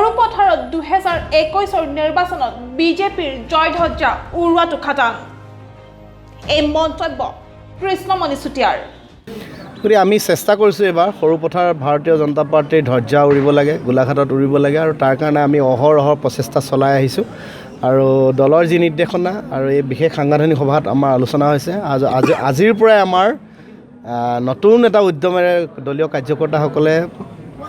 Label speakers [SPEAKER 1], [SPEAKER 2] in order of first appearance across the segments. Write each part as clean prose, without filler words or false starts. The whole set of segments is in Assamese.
[SPEAKER 1] সৰুপথাৰত 2021 নিৰ্বাচনত বিজেপিৰ জয়ধ্বজা উৰুৱাটো খাটাং। এই মন্তব্য কৃষ্ণমণি চুতীয়াৰ।
[SPEAKER 2] গতিকে আমি চেষ্টা কৰিছোঁ এইবাৰ সৰুপথাৰ ভাৰতীয় জনতা পাৰ্টীৰ ধ্বজা উৰিব লাগে, গোলাঘাটত উৰিব লাগে, আৰু তাৰ কাৰণে আমি অহৰহ প্ৰচেষ্টা চলাই আহিছোঁ। আৰু দলৰ যি নিৰ্দেশনা আৰু এই বিশেষ সাংগঠনিক সভাত আমাৰ আলোচনা হৈছে। আজিৰ পৰাই আমাৰ নতুন এটা উদ্যমেৰে দলীয় কাৰ্যকৰ্তাসকলে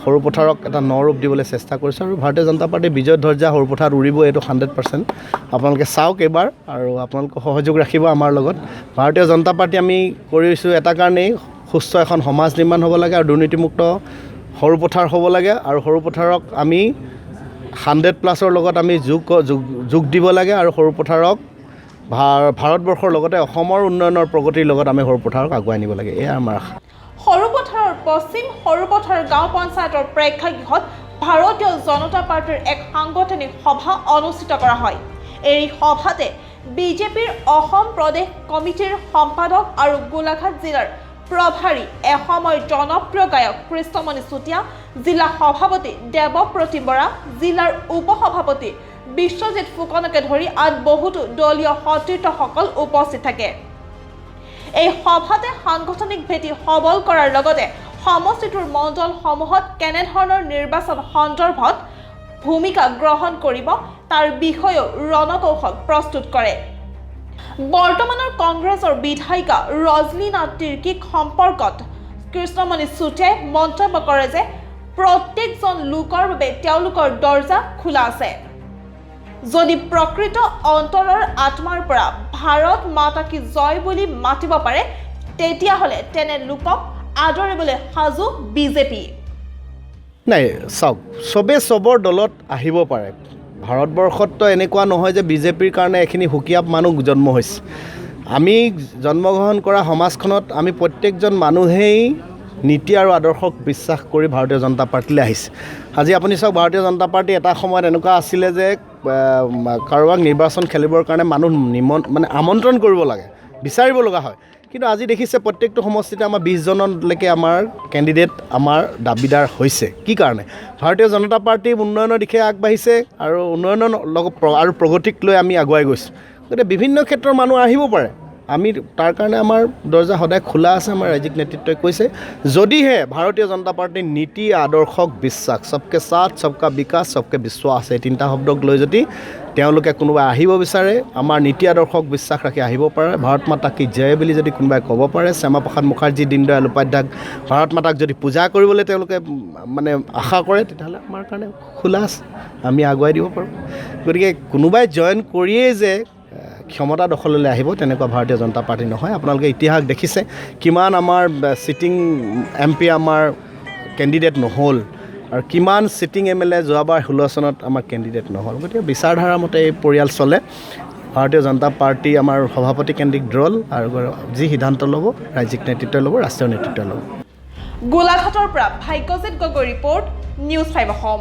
[SPEAKER 2] সৰুপথাৰক এটা নৰূপ দিবলৈ চেষ্টা কৰিছে, আৰু ভাৰতীয় জনতা পাৰ্টীৰ বিজয় ধ্বজা সৰুপথাৰত উৰিব, এইটো 100%। আপোনালোকে চাওক এইবাৰ, আৰু আপোনালোকে সহযোগ ৰাখিব আমাৰ লগত। ভাৰতীয় জনতা পাৰ্টী আমি কৰিছোঁ এটা কাৰণেই, সুস্থ এখন সমাজ নিৰ্মাণ হ'ব লাগে আৰু দুৰ্নীতিমুক্ত সৰুপথাৰ হ'ব লাগে, আৰু সৰুপথাৰক আমি 100+ লগত আমি যোগ দিব লাগে, আৰু সৰুপথাৰক ভাৰতবৰ্ষৰ লগতে অসমৰ উন্নয়নৰ প্ৰগতিৰ লগত আমি সৰুপথাৰক আগুৱাই নিব লাগে, এয়া আমাৰ আশা।
[SPEAKER 1] সৰুপথাৰৰ পশ্চিম সৰুপথাৰ গাঁও পঞ্চায়তৰ প্ৰেক্ষাগৃহত ভাৰতীয় জনতা পাৰ্টীৰ এক সাংগঠনিক সভা অনুষ্ঠিত কৰা হয়। এই সভাতে বিজেপিৰ অসম প্ৰদেশ কমিটিৰ সম্পাদক আৰু গোলাঘাট জিলাৰ প্ৰভাৰী এসময়ৰ জনপ্ৰিয় গায়ক কৃষ্ণমণি চুতীয়া, জিলা সভাপতি দেৱপ্ৰতিম বৰা, জিলাৰ উপসভাপতি বিশ্বজিৎ ফুকনকে ধৰি আন বহুতো দলীয় সতীৰ্থসকল উপস্থিত থাকে। এই সভাতে সাংগঠনিক ভেটি সবল কৰাৰ লগতে সমষ্টিটোৰ মণ্ডলসমূহত কেনেধৰণৰ নিৰ্বাচন সন্দৰ্ভত ভূমিকা গ্ৰহণ কৰিব তাৰ বিষয়েও ৰণকৌশল প্ৰস্তুত কৰে। বৰ্তমানৰ কংগ্ৰেছৰ বিধায়িকা ৰজলিনা তিৰ্কীক সম্পৰ্কত কৃষ্ণমণি চুতীয়াই মন্তব্য কৰে যে প্ৰত্যেকজন লোকৰ বাবে তেওঁলোকৰ দৰ্জা খোলা আছে। যদি প্ৰকৃত অন্তৰৰ আত্মাৰ পৰা ভাৰত মাতা কি জয় বুলি মাতিব পাৰে, তেতিয়াহ'লে তেনে লোকক আদৰিবলৈ সাজু বিজেপি।
[SPEAKER 2] নাই, চাওক, চবেই চবৰ দলত আহিব পাৰে। ভাৰতবৰ্ষততো এনেকুৱা নহয় যে বিজেপিৰ কাৰণে এইখিনি সুকীয়া মানুহ জন্ম হৈছে। আমি জন্মগ্ৰহণ কৰা সমাজখনত আমি প্ৰত্যেকজন মানুহেই নীতি আৰু আদৰ্শক বিশ্বাস কৰি ভাৰতীয় জনতা পাৰ্টীলৈ আহিছে। আজি আপুনি চাওক, ভাৰতীয় জনতা পাৰ্টী এটা সময়ত এনেকুৱা আছিলে যে কাৰোবাক নিৰ্বাচন খেলিবৰ কাৰণে মানুহ আমন্ত্ৰণ কৰিব লাগে, বিচাৰিব লগা হয়। কিন্তু আজি দেখিছে প্ৰত্যেকটো সমষ্টিতে আমাৰ 20জনলৈকে আমাৰ কেণ্ডিডেট আমাৰ দাবীদাৰ হৈছে। কি কাৰণে? ভাৰতীয় জনতা পাৰ্টী উন্নয়নৰ দিশে আগবাঢ়িছে, আৰু উন্নয়নৰ লগত আৰু প্ৰগতিক লৈ আমি আগুৱাই গৈছোঁ। গতিকে বিভিন্ন ক্ষেত্ৰৰ মানুহ আহিব পাৰে, আমি তাৰ কাৰণে আমাৰ দৰ্জা সদায় খোলা আছে। আমাৰ ৰাজ্যিক নেতৃত্বই কৈছে, যদিহে ভাৰতীয় জনতা পাৰ্টীৰ নীতি আদৰ্শক বিশ্বাস, সবকে সাথ সবকা বিকাশ সবকে বিশ্বাস, এই 3টা শব্দক লৈ যদি তেওঁলোকে কোনোবাই আহিব বিচাৰে, আমাৰ নীতি আদৰ্শক বিশ্বাস ৰাখি আহিব পাৰে। ভাৰত মাতা কি জয় বুলি যদি কোনোবাই ক'ব পাৰে, শ্যামাপ্ৰসাদ মুখাৰ্জী, দীনদয়াল উপাধ্যায় ভাৰত মাতাক যদি পূজা কৰিবলৈ তেওঁলোকে আশা কৰে, তেতিয়াহ'লে আমাৰ কাৰণে খোলা আছে, আমি আগুৱাই দিব পাৰোঁ। গতিকে কোনোবাই জইন কৰিয়েই যে ক্ষমতা দখললৈ আহিব, তেনেকুৱা ভাৰতীয় জনতা পাৰ্টী নহয়। আপোনালোকে ইতিহাস দেখিছে, কিমান আমাৰ চিটিং MP আমাৰ কেণ্ডিডেট নহ'ল, আৰু কিমান চিটিং MLA যোৱাবাৰ 16 চনত আমাৰ কেণ্ডিডেট নহ'ল। গতিকে বিচাৰধাৰা মতে এই পৰিয়াল চলে। ভাৰতীয় জনতা পাৰ্টী আমাৰ সভাপতি কেন্দ্ৰিক দল, আৰু যি সিদ্ধান্ত ল'ব ৰাজ্যিক নেতৃত্বই ল'ব, ৰাষ্ট্ৰীয় নেতৃত্বই ল'ব।
[SPEAKER 1] গোলাঘাটৰ পৰা ভাগ্যজিৎ গগৈ ৰিপৰ্ট, নিউজ 5 অসম।